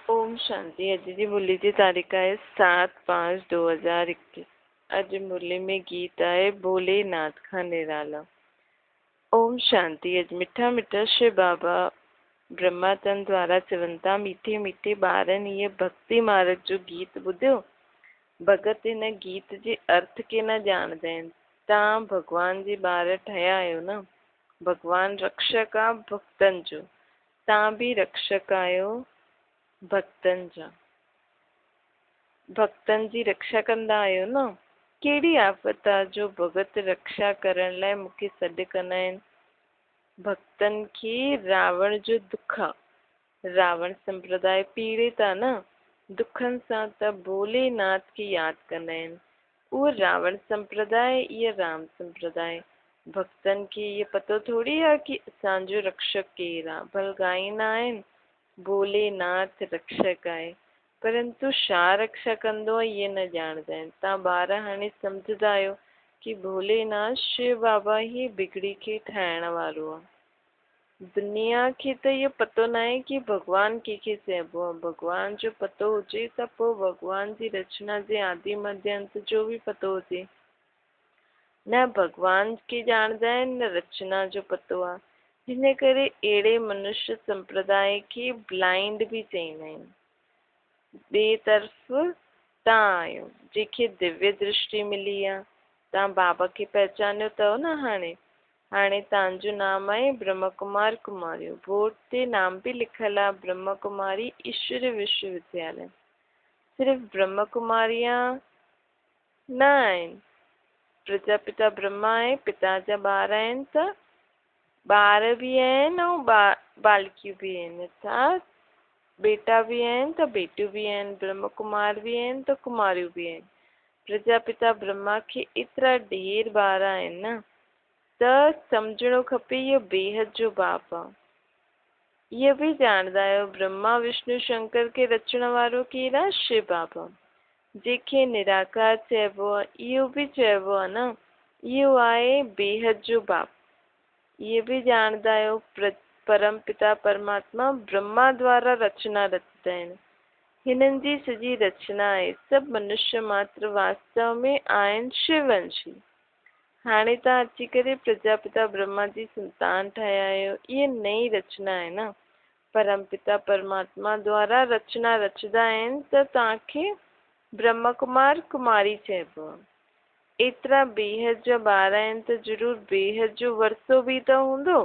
ओम शांति। अज जी मुरली जी तारीख है 7/5/2021। अज मुरली में गीत आए भोलेनाथ का निराला। ओम शांति। अज मिठा मिठा शिव बाबा ब्रह्माचंद द्वारा चवंता मीठे मीठे ॿारनि ये भक्ति मार्ग जो गीत ॿुधियो। भगत इन गीत जे अर्थ के न ॼाणदा आहिनि। तव्हां भगवान जे ॿार ठहिया आहियो न। भगवान रक्षक आहे भक्तनि जो, तव्हां बि रक्षक आहियो भक्तनि जा। भक्तनि जी रक्षा कंदा आहियो न। कहिड़ी आफ़त आहे जो भगत रक्षा करण लाइ मूंखे सॾु कंदा आहिनि। भक्तनि खे रावण जो दुख आहे। रावण संप्रदाय पीड़ित आहे न। दुखनि सां त भोलेनाथ खे यादि कंदा आहिनि। उहो रावण संप्रदाय, इहा राम संप्रदाय। भक्तनि खे इहो पतो थोरी आहे कि असांजो रक्षक केरु आहे। भल ॻाईंदा आहिनि भोलेनाथ रक्षक आहे, परंतु छा रक्षा कंदो आहे इहे न ॼाणदा आहिनि। तव्हां ॿार हाणे सम्झंदा आहियो कि भोलेनाथ शिव बाबा ई बिगड़ी खे ठाहिण वारो आहे। दुनिया खे त इहो पतो न आहे कि भॻवान कंहिंखे चइबो आहे। भॻवान जो पतो हुजे त पोइ भॻवान जी रचना जे आदि मध्य अंत जो बि पतो हुजे। न भॻवान खे ॼाणदा आहिनि न रचना जो पतो आहे। हिन करे अहिड़े मनुष्य संप्रदाय खे ब्लाइंड बि चईंदा आहिनि। ॿिए तरफ़ तव्हां आहियो जंहिंखे दिव्य दृष्टि मिली आहे। तव्हां बाबा खे पहचानियो अथव न। हाणे तव्हांजो नाम आहे ब्रह्म कुमार कुमारियो। बोर्ड ते नाम बि लिखियलु आहे ब्रह्म कुमारी ईश्वर विश्वविद्यालय। सिर्फ़ ब्रह्म कुमारियां न आहिनि। प्रजापिता ब्रह्मा आहे, पिता जा ॿार आहिनि त ॿार बि आहिनि ऐं बालकियूं बि आहिनि। छा बेटा बि आहिनि त बेटियूं बि आहिनि। ब्रह्म कुमार बि आहिनि त कुमारियूं बि आहिनि। प्रजापिता ब्रह्मा खे एतिरा ढेर ॿार आहिनि न, त सम्झणो खपे इहो बेहद जो बाप आहे। इहो बि ॼाणदा आहियो ब्रह्मा विष्णु शंकर खे रचण वारो केरु आहे? शिव बाबा। जंहिंखे निराकार चइबो आहे इहो बि चइबो आहे न, इहो आहे बेहद जो बाप। इहे बि ॼाणदा आहियो परम पिता परमात्मा ब्रह्मा द्वारा रचना रचदा आहिनि। हिननि जी सॼी रचना आहे। सभु मनुष्य मात्र वास्तव में आहिनि शिववंशी। हाणे तव्हां अची करे प्रजापिता ब्रह्मा जी संतान ठहिया आहियो। इहा नई रचना आहे न। परम पिता परमात्मा द्वारा रचना रचदा आहिनि त तव्हांखे ब्रह्म कुमार कुमारी चइबो आहे। एतिरा बेहद जा ॿार आहिनि त ज़रूरु बेहद जो वरसो बि त हूंदो।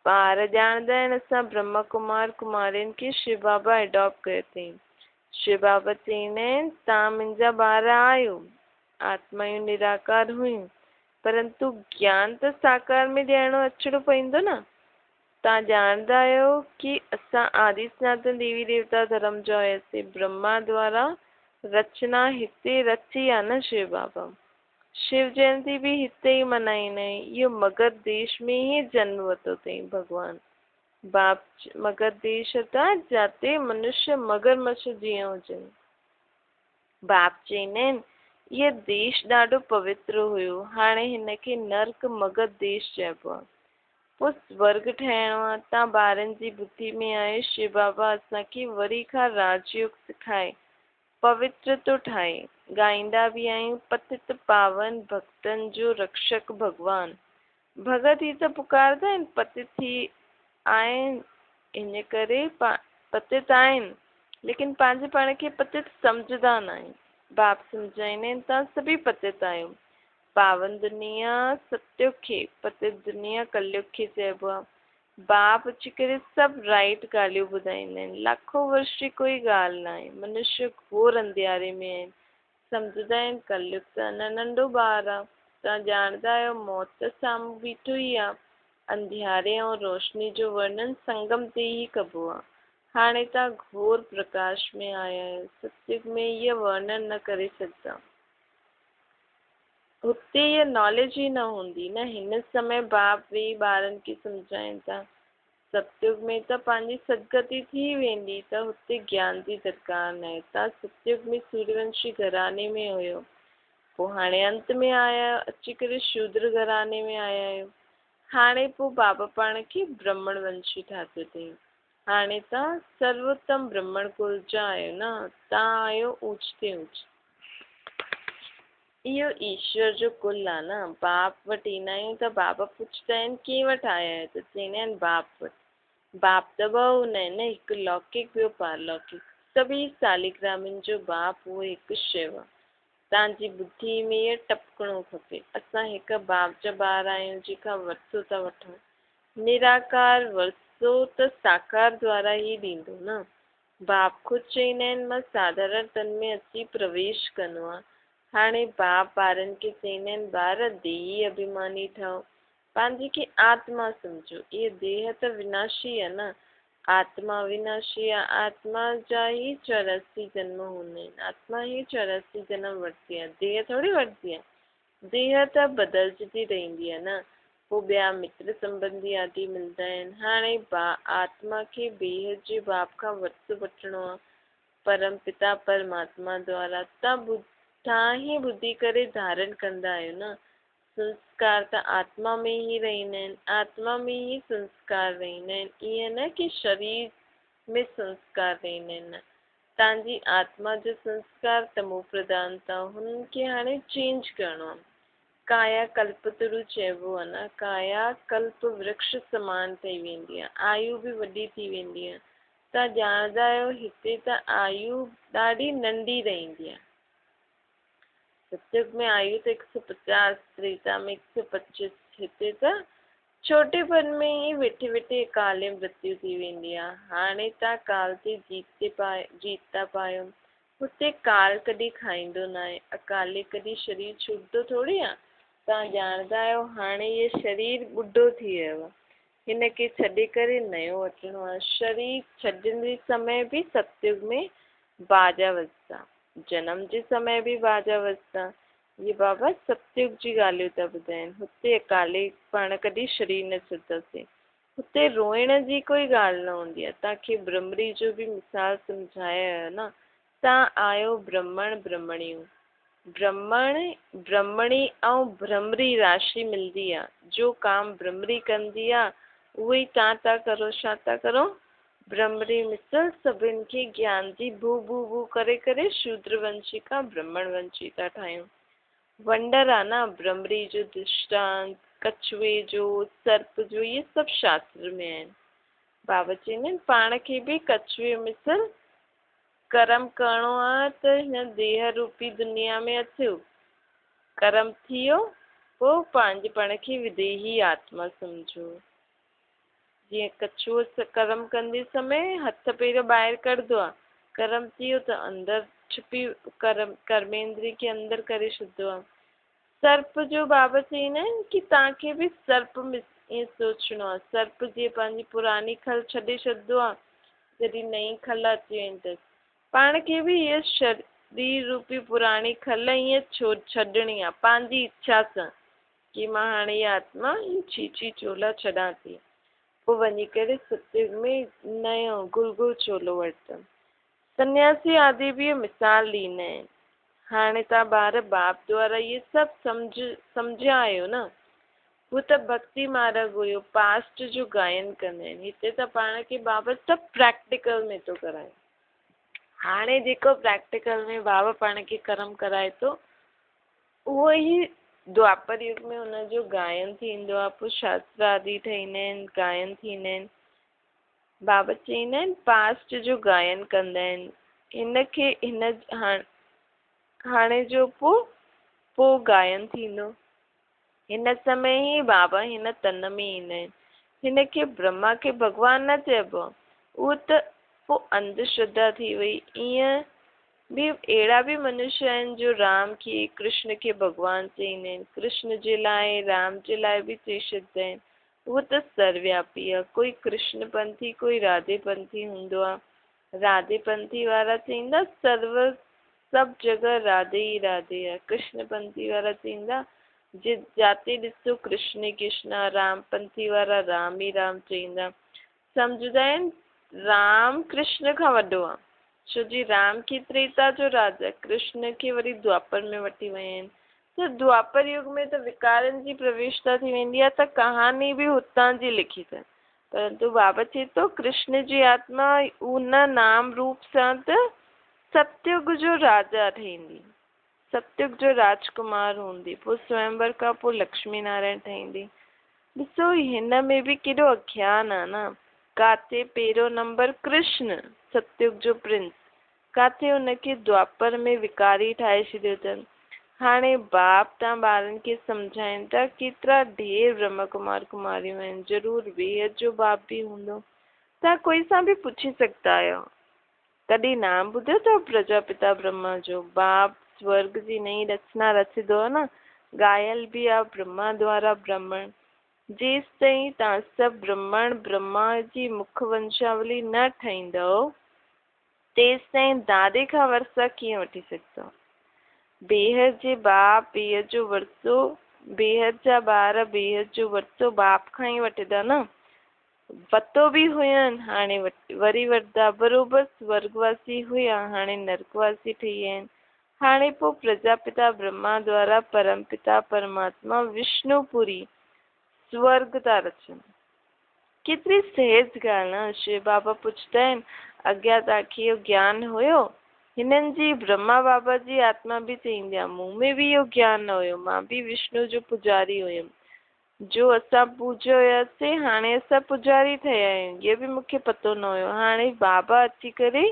ॿार ॼाणदा आहिनि असां ब्रह्म कुमार कुमारियुनि खे शिव बाबा एडॉप्ट कयो अथई। शिव बाबा चईंदा आहिनि तव्हां मुंहिंजा ॿार आहियो। आत्मायूं निराकार हुयूं, परंतु ज्ञान त साकार में ॾियणो अचिणो पवंदो न। तव्हां ॼाणदा आहियो कि असां आदि सनातन देवी देवता धर्म जा हुयासीं। ब्रह्मा द्वारा रचना हिते रची आहे न शिव बाबा। शिव जयंती बि हिते ई मल्हाईंदा आहियूं। इहो मगध देश में ई जन्म वरितो अथई भॻवान। बाप मगध देश था जिते मनुष्य मगरमच्छ जीअं हुजनि। बाप चईंदा आहिनि इहो देश ॾाढो पवित्र हुयो। हाणे हिनखे नर्क मगध देश चइबो आहे। पोइ स्वर्ग ठहिणो आहे। तव्हां ॿारनि जी बुद्धि में आयो शिव बाबा असांखे वरी खां राजयोग सिखाए, पवित्र थो ठाहे। ॻाईंदा बि आहियूं पतित पावन भक्तनि जो रक्षक भॻवान। भगत ही त पुकारदा आहिनि पतित थी आहिनि। इन करे पतित आहिनि, लेकिन पंहिंजे पाण खे पतित सम्झंदा न आहिनि। बाप सम्झाईंदा आहिनि तव्हां सभई पतित आहियो। पावन दुनिया सत्युग खे, पतित दुनिया कलयुग खे चइबो आहे। बाप अची करे सभु राइट ॻाल्हियूं ॿुधाईंदा आहिनि। लाखों वर्ष जी कोई ॻाल्हि न आहे। मनुष्य घोर अंधियारे में आहिनि। सम्झंदा आहिनि कलयुग त अञा नंढो ॿार आहे। तव्हां ॼाणदा आहियो मौत त साम्हूं बीठो ई आहे। अंधियारे ऐं रोशनी जो वर्णन संगम ते ई कबो आहे। हाणे तव्हां घोर प्रकाश में आया आहियो। सत्युग में इहो वर्णन न करे सघंदा। हुते इहा नॉलेज ई न हूंदी न। हिन समय बाप वेही ॿारनि खे सम्झाइनि था। सत्युग में त पंहिंजी सदगति थी वेंदी, त हुते ज्ञान जी दरकार न आहे। तव्हां सत्युग में सूर्यवंशी घराने में हुयो, पोइ हाणे अंत में आया अची करे शूद्र घराने में आया आहियो। हाणे पोइ बाबा पाण खे ब्राह्मण वंशी ठातो अथई। हाणे तव्हां सर्वोत्तम ब्रह्मण कुल जा आहियो न, तव्हां आहियो ऊच ते ऊच। इहो ईश्वर जो कुल आहे न। बाप वटि ईंदा आहियूं त बाबा पुछंदा आहिनि कंहिं वटि आया आहियो, त चवंदा आहिनि बाप वटि। बाप त ॿ हूंदा आहिनि न, हिकु लौकिक ॿियो पारलौकिक। सभी सालिग्रामिन जो बाप उहो हिकु शिव आहे। तव्हांजी ॿुधी में इहो टपकणो खपे। असां हिकु बाप जा ॿार आहियूं जेका वरिसो था वठूं। निराकार वरिसो त साकार द्वारा ई ॾींदो न। बाप ख़ुदि चवंदा आहिनि मां साधारण तन में अची प्रवेश कंदो आहे। हाणे बाप ॿारनि खे चवंदा आहिनि ॿार देही अभिमानी ठहो, पंहिंजी खे आत्मा सम्झो। इहे देह त विनाशी आहे न, आत्मा विनाशी आहे। आत्मा जा ई 84 जन्म हूंदा आहिनि। आत्मा ई 84 जन्म वठंदी आहे, देह थोरी वठंदी आहे। देह त बदिलजंदी रहंदी आहे न। पोइ ॿिया मित्र संबंधी आदि मिलंदा आहिनि। हाणे आत्मा खे ॿिए जे बाप खां वरिसो वठिणो आहे परम पिता परमात्मा द्वारा। तव्हां ई ॿुधी करे धारण कंदा आहियो न। संस्कार त आत्मा में ई रहंदा आहिनि, आत्मा में ई संस्कार रहंदा आहिनि। ईअं न कि शरीर में संस्कार रहंदा आहिनि। तव्हांजी आत्मा जो संस्कार तमो प्रधान अथव, हुननि खे हाणे चेंज करिणो आहे। काया कल्पतरु चइबो आहे न, काया कल्प वृक्ष समान ठही वेंदी आहे, आयु बि वॾी थी वेंदी आहे। तव्हां ॼाणंदा आहियो हिते त आयु ॾाढी नंढी रहंदी आहे। सतयुग में आयु त 150, त्रेता में 125, हिते त छोटेपन में ई वेठे वेठे अकाले मृत्यु थी वेंदी आहे। हाणे तव्हां काल ते जीत था पायो। हुते काल कॾहिं खाईंदो न आहे, अकाले कॾहिं शरीर छूटंदो थोरी आहे। तव्हां ॼाणंदा आहियो हाणे इहो शरीर ॿुढो थी वियो आहे, हिन खे छॾे करे नयो वठिणो आहे। शरीर छॾंदे समय बि सतयुग में बाजा वॼंदा, जनम जे समय बि बाजा वॼंदा। इहे बाबा सतयुग जी ॻाल्हियूं था ॿुधाइनि। हुते अकाले पाण कॾहिं शरीर न छॾंदासीं। हुते रोइण जी कोई ॻाल्हि न हूंदी आहे। तव्हांखे भ्रमरी जो बि मिसाल सम्झाया न। तव्हां आहियो ब्रह्मण ब्रह्मणियूं। ब्रह्मण ब्रह्मणी ऐं भ्रमरी राशि मिलंदी आहे। जो काम भ्रमरी कंदी आहे उहो ई तव्हां था करो। छा था करो? भ्रमरी मिसल सभिनि खे ज्ञान जी भू भू भू करे करे शूद्रवंशी खां ब्रह्मणवंशी था ठाहियूं। वंडर आहे न भ्रमरी जो दृष्टांत, कछुए जो, सर्प जो, इहे सभु शास्त्र में आहिनि। बाबा चवंदा आहिनि पाण खे बि कछुए मिसल कर्म करिणो आहे त हिन देह रूपी दुनिया में अचो, कर्म थी वियो, पोइ पंहिंजे पाण खे विदेही आत्मा सम्झो। जीअं कछुओ कर्म कंदे समय हथ पेर ॿाहिरि कढंदो आहे, कर्म थी वियो त अंदरि छुपी कर्मेंद्री खे अंदरि करे छॾंदो आहे। सर्प जो बाबा चवंदा आहिनि कि तव्हांखे बि सर्प ईअं सोचणो आहे। सर्प जीअं पंहिंजी पुरानी खल छॾे छॾंदो आहे, जॾहिं नई खल अची वेंदी अथसि, पाण खे बि इहा शरीर रूपी पुराणी खल ईअं छॾणी आहे पंहिंजी इच्छा सां कि मां हाणे इहा आत्मा छीची चोला छॾां थी। पोइ वञी करे सतयुग में नयो गुलगुल चोलो वठंदमि। सन्यासी आदि बि इहो मिसाल ॾींदा आहिनि। हाणे तव्हां ॿार बाप द्वारा इहे सभु सम्झिया आहियो न। हू त भक्ति मार्ग हुयो, पास्ट जो गायन कंदा आहिनि। हिते त पाण खे बाबा सभु प्रैक्टिकल में थो कराए। हाणे जेको प्रैक्टिकल में बाबा पाण खे कर्म कराए थो, उहो ई द्वापर युग में हुनजो गायन थींदो आहे। पोइ शास्त्र आदि ठहींदा आहिनि, गायन थींदा आहिनि। बाबा चवंदा आहिनि पास्ट जो गायन कंदा आहिनि। हिनखे हाणे जो पोइ गायन थींदो। हिन समय ई बाबा हिन तन में ईंदा आहिनि। हिनखे ब्रह्मा खे भॻवानु न चइबो आहे, उहो त पोइ अंधश्रद्धा थी वई। ईअं बि अहिड़ा बि मनुष्य आहिनि जो राम खे कृष्ण खे भॻवानु चईंदा आहिनि, कृष्ण जे लाइ राम जे लाइ बि चई छॾींदा आहिनि। उहो त सर्वव्यापी आहे। कोई कृष्ण पंथी कोई राधे पंथी हूंदो आहे। राधे पंथी वारा चईंदा सभु जॻह राधे ई राधे आहे। कृष्ण पंथी वारा चईंदा जाते ॾिसो कृष्ण ई कृष्ण, राम पंथी वारा राम ई राम चईंदा। सम्झंदा आहिनि राम कृष्ण खां वॾो आहे, छो जी राम खे त्रेता जो राजा, कृष्ण खे वरी द्वापर में वठी विया आहिनि। त द्वापर युग में त विकारनि जी प्रवेशता थी वेंदी आहे, त कहानी बि हुतां जी लिखी अथनि। परंतु बाबा चए थो कृष्ण जी आत्मा उन नाम रूप सां त सतयुग जो राजा ठहींदी, सतयुग जो राजकुमार हूंदी, पोइ स्वयंवर खां पोइ लक्ष्मी नारायण ठहींदी। ॾिसो हिन में बि केॾो अज्ञान आहे न। काथे पहिरियों नंबर कृष्ण सतयुग जो प्रिंस, काथे हुनखे द्वापर में विकारी ठाहे छॾियो अथनि। हाणे बाप तव्हां ॿारनि खे सम्झाइनि था, केतिरा ढेर ब्रह्म कुमार कुमारियूं आहिनि, ज़रूरु बेहद जो बाप बि हूंदो। तव्हां कोई सां बि पुछी सघंदा आहियो, कॾहिं नाम ॿुधो अथव प्रजापिता ब्रह्मा जो? बाप स्वर्ग जी नई रचना रचंदो आहे न, ॻायल बि आहे ब्रह्मा द्वारा ब्राह्मण। जेसि ताईं तव्हां सभु ब्राह्मण ब्रह्मा जी मुख वंशावली न ठाहींदव, तेसि ताईं दादे खां वरसा कीअं वठी सघंदव? बेहद जे बाप बेहद जो वरसो, बेहद जा ॿार बेहद जो वरसो बाप खां ई वठंदा न। वतो बि हुयनि, हाणे वरी वठंदा, बरोबरु स्वर्गवासी हुया, हाणे नरकवासी ठही विया आहिनि। हाणे पोइ प्रजापिता ब्रह्मा द्वारा परमपिता परमात्मा विष्णुपुरी स्वर्ग था रचनि। केतिरी सहज ॻाल्हि न। शिव बाबा पुछंदा आहिनि, अॻियां तव्हांखे इहो ज्ञान हुयो? हिननि जी ब्रह्मा बाबा जी आत्मा बि चईंदी आहे, मूं में बि इहो ज्ञान न हुयो, मां बि विष्णु जो पुजारी हुयमि। जो असां पूजियो हुयासीं, हाणे असां पुजारी ठहिया आहियूं, इहो बि मूंखे पतो न हुयो। हाणे बाबा अची करे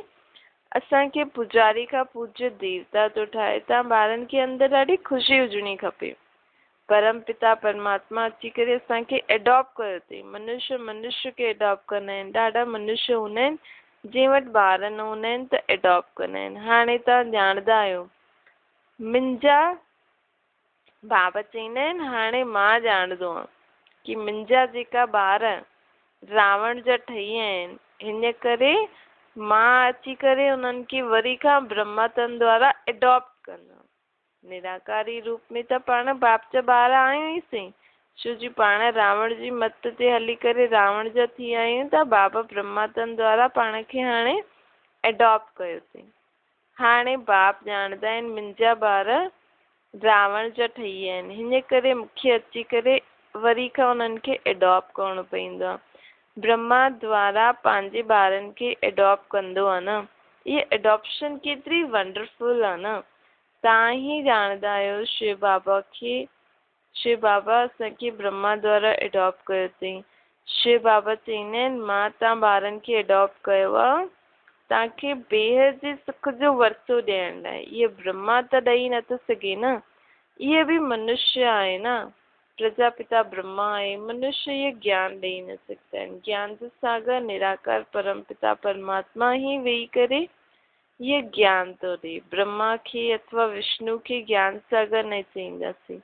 असांखे पुजारी खां पूज्य देवता थो ठाहे। तव्हां ॿारनि खे अंदरि ॾाढी ख़ुशी हुजणी खपे। परम पिता परमात्मा अची करे असांखे एडॉप्ट कयो अथई। मनुष्य खे एडॉप्ट कंदा आहिनि। ॾाढा मनुष्य हूंदा आहिनि जंहिं वटि ॿार न हूंदा आहिनि त एडॉप्ट कंदा आहिनि। हाणे तव्हां ॼाणंदा आहियो, मुंहिंजा बाबा चईंदा आहिनि, हाणे मां ॼाणंदो आहियां कि मुंहिंजा जेका ॿार रावण जा ठही आहिनि, हिन करे मां अची करे उन्हनि खे वरी खां ब्रह्मातन द्वारा एडॉप्ट कंदो। निराकारी रूप में त पाण बाप जा ॿार आहियूं ई सही, छो जी पाण रावण जी मत ते हली करे रावण जा थी आहियूं त बाबा ब्रह्मातन द्वारा पाण खे हाणे एडॉप्ट कयो अथई। हाणे बाप ॼाणंदा आहिनि मुंहिंजा ॿार रावण जा ठही आहिनि, हिन करे मूंखे अची करे वरी खां उन्हनि खे एडॉप्ट करणो पवंदो आहे। ब्रह्मा द्वारा पंहिंजे ॿारनि खे एडॉप्ट कंदो आहे न। इहा एडॉप्शन केतिरी वंडरफुल आहे न। तव्हां ई ॼाणंदा आहियो शिव बाबा खे, शिव बाबा असांखे ब्रह्मा द्वारा एडॉप्ट कयो अथई। शिव बाबा चईंदा आहिनि, मां तव्हां ॿारनि खे एडॉप्ट कयो आहे तव्हांखे बेहद जे सुख जो वरसो ॾियण लाइ। इहे ब्रह्मा त ॾेई नथो सघे न, इहे बि मनुष्य आहे न। प्रजापिता ब्रह्मा आहे, मनुष्य इहे ज्ञान ॾेई न सघंदा आहिनि। ज्ञान जो सागर निराकार परमपिता परमात्मा ई वेही करे ये ज्ञान तो ॾे। ब्रह्मा खे अथवा विष्णु खे ज्ञान सागर न चईंदासीं।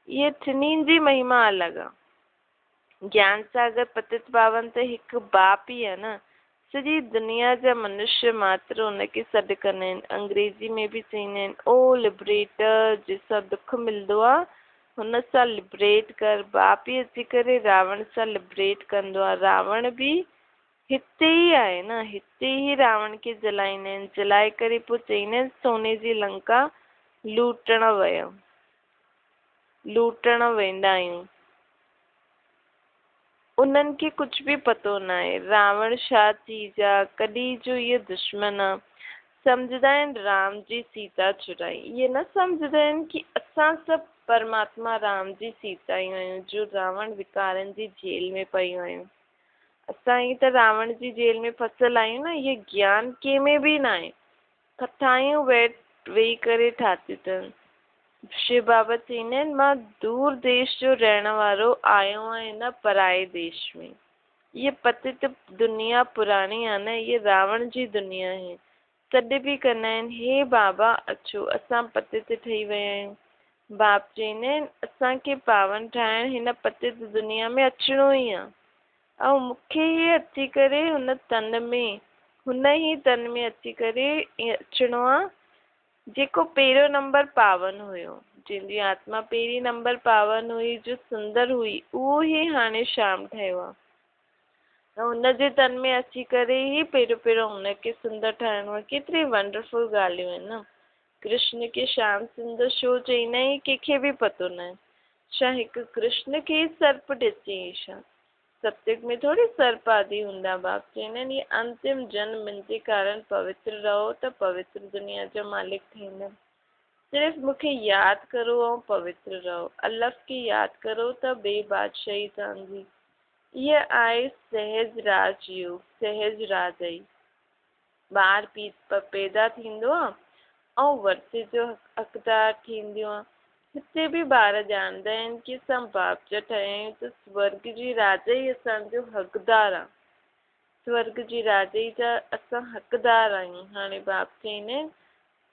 इहे टिन्हिनि जी महिमा अलॻि आहे। ज्ञान सागर पतित पावन त हिकु बाप ई आहे न। सॼी दुनिया जा मनुष्य मात्र हुनखे सॾु कंदा आहिनि। अंग्रेजी में बि चईंदा आहिनि, ओ लिबरेटर, जंहिंसां दुख मिलंदो आहे हुन सां लिबरेट कर। बाप ई अची करे रावण सां लिबरेट कंदो आहे। रावण बि हिते ई आहे न, हिते ई रावण खे जलाईंदा आहिनि। जलाए करे पोइ चईंदा आहिनि सोने जी लंका लूटण वियो, लूटण वेंदा आहियूं। उन्हनि खे कुझु बि पतो न आहे रावण छा चीज आहे, कॾहिं जो इहो दुश्मन आहे। सम्झंदा आहिनि राम जी सीता चुराई, इहे न सम्झंदा आहिनि कि असां सभु परमात्मा राम जी सीता ई आहियूं, जो रावण विकारनि जी जेल में पयूं आहियूं। असां ई त रावण जी जेल में फसियल आहियूं न। इहे ज्ञान कंहिंमें बि न आहे। कथायूं वेही करे ठातियूं अथनि। शिव बाबा चईंदा आहिनि, मां दूर देश जो रहण वारो आयो आहियां न पराए देश में। इहे पतित दुनिया पुराणी आहे न, इहे रावण जी दुनिया आहे। सॾु बि कंदा आहिनि, हे बाबा अचो असां पतित ठही विया आहियूं। बाप चईंदा आहिनि, असांखे पावन ठाहिण हिन पतित दुनिया में अचिणो ई आहे। ऐं मूंखे ई अची करे हुन ई तन में अची करे अचिणो आहे जेको पहिरियों नंबर पावन हुयो, जंहिंजी आत्मा पहिरीं नंबर पावन हुई, जो सुंदर हुई, उहो ई हाणे श्याम ठहियो आहे। ऐं हुनजे तन में अची करे ई पहिरियों हुनखे सुंदर ठाहिणो आहे। केतिरी वंडरफुल ॻाल्हियूं आहिनि न। कृष्ण खे श्याम सुंदर छो चईंदा आहिनि, कंहिंखे बि पतो न आहे। छा हिकु कृष्ण खे सर्प ॾिसी छा? सत्युग में थोड़ी सर्प आदि हूंदा। बाप चवंदा आहिनि ये अंतिम जन्म मुंहिंजे कारण पवित्र रहो त पवित्र दुनिया जो मालिक थींदमि। सिर्फ़ु मूंखे यादि करो ऐं पवित्र रहो। अलफ़ खे यादि करो त ॿिए बादशाही तव्हांजी। इहा आहे सहज राजयोग, सहज राजाई। ॿार पैदा थींदो आहे ऐं वरिसे जो हक़दार थींदियूं आहे। हिते बि ॿार ॼाणंदा आहिनि कि असां बाप जा ठहिया आहियूं त स्वर्ग जी राजाई असांजो हक़दार आहे। स्वर्ग जी राजाई जा असां हक़दार आहियूं। हाणे बाप चवंदा आहिनि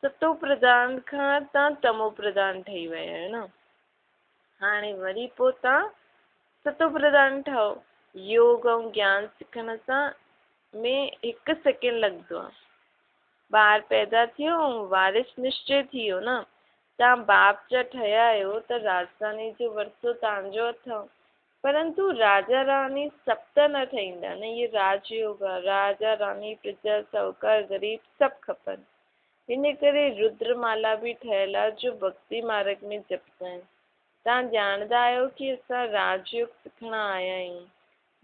सतो प्रधान खां तव्हां तमो प्रधान ठही विया आहियो न। हाणे वरी पोइ तव्हां सतो प्रधान ठहो। योग ऐं ज्ञान सिखण सां में 1 सेकेंड लॻंदो आहे। ॿार पैदा थियो ऐं वारिस निश्चय थी वियो न। तव्हां बाप जा ठहिया आहियो त राजधानी जो वरिसो तव्हांजो अथव। परंतु राजा रानी सभु त न ठहींदा न। इहे राजयोग आहे। राजा रानी प्रजा साहूकार ग़रीब सभु खपनि। हिन करे रुद्रमाला बि ठहियल आहे जो भक्ति मार्ग में जपंदा आहिनि। तव्हां ॼाणंदा आहियो कि असां राजयोग सिखण आया आहियूं।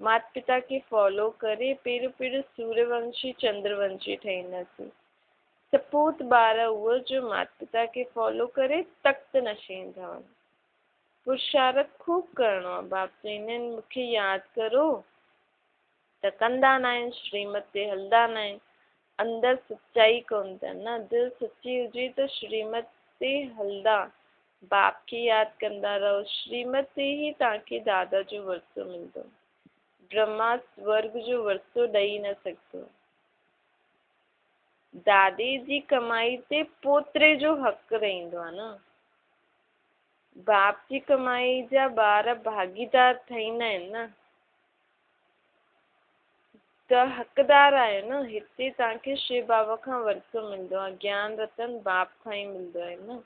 माता पिता खे फॉलो करे पहिरियों सूर्यवंशी चंद्रवंशी ठहींदासीं। सपूत ॿार उहो जो माता पिता खे फॉलो करे तख़्त नशीन ठहनि। पुरुषार्थ खूब करिणो आहे। बाप चवंदा आहिनि मूंखे यादि करो त कंदा न आहिनि, श्रीमत ते हलंदा न आहिनि। अंदरि सच्चाई कोन अथनि न। दिलि सची हुजे त श्रीमत ते हलंदा। बाप खे यादि कंदा रहो। श्रीमत ते ई तव्हांखे दादा जो वरिसो मिलंदो। ब्रह्मा स्वर्ग जो वरिसो ॾेई न सघंदो। दादे जी कमाई ते पोतरे जो हक़ रहंदो आहे न। बाप जी कमाई जा ॿार भागीदार ठहींदा आहिनि न। त हक़दार आहे न। हिते तव्हांखे शिव बाबा खां वरिसो मिलंदो आहे। ज्ञान रतन बाप खां ई मिलंदो आहे न।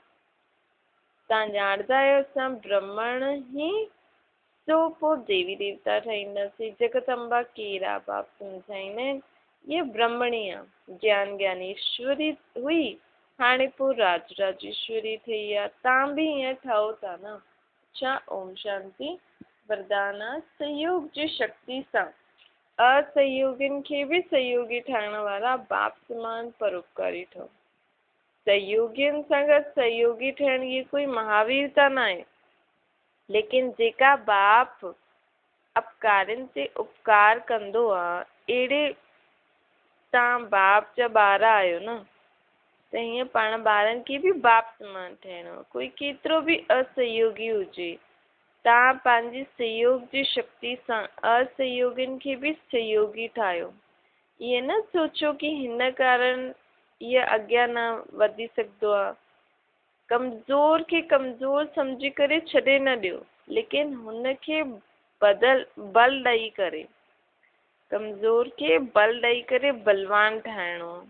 तव्हां ॼाणंदा आहियो असां ब्राह्मण ई सो पोइ देवी देवता ठाहींदासीं। जगदम्बा केरु आहे? बाप सम्झाईंदा आहिनि इहा ब्रह्मणी आहे। ज्ञान ज्ञानेश्वरी हुई, हाणे पोइ राजराजेश्वरी ठही आहे। तव्हां बि हीअं ठहो था न। अच्छा, ओम शांति। वरदान आहे सहयोग जी शक्ति सां असहयोगियुनि खे बि सहयोगी ठाहिण वारा बाप समान परोपकारी ठहो। सहयोगियुनि सां गॾु सहयोगी ठहिण इहे कोई महावीरता न आहे। लेकिन जेका बाप अपकारनि ते उपकार कंदो आहे, अहिड़े तव्हां बाप जा ॿार आहियो न। त हीअं पाण ॿारनि खे बि बाप समान ठहिणो आहे। कोई केतिरो बि असहयोगी हुजे, तव्हां पंहिंजी सहयोग जी शक्ति सां असहयोगियुनि खे बि सहयोगी ठाहियो। ईअं न सोचो कि हिन कारण इहा अॻियां न वधी सघंदो आहे। कमज़ोर खे कमज़ोर सम्झी करे छॾे न ॾियो, लेकिन हुनखे बल ॾेई करे, कमज़ोर खे बल ॾेई करे बलवान ठाहिणो आहे।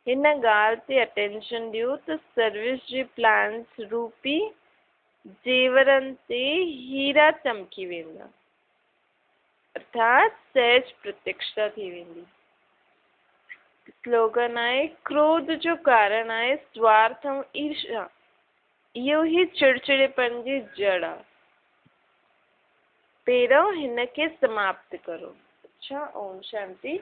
हिन ॻाल्हि ते अटेंशन ॾियो त सर्विस जे प्लान्स रूपी जेवरनि ते हीरा चमकी वेंदा, अर्थात सहज प्रत्यक्षता थी वेंदी। स्लोगन आहे क्रोध जो कारण आहे स्वार्थ ऐं ईर्ष्या। इहो ई चिड़चिड़ेपन जी जड़ आहे। पहिरियों हिन खे समाप्त करो। अच्छा, ओम शांति।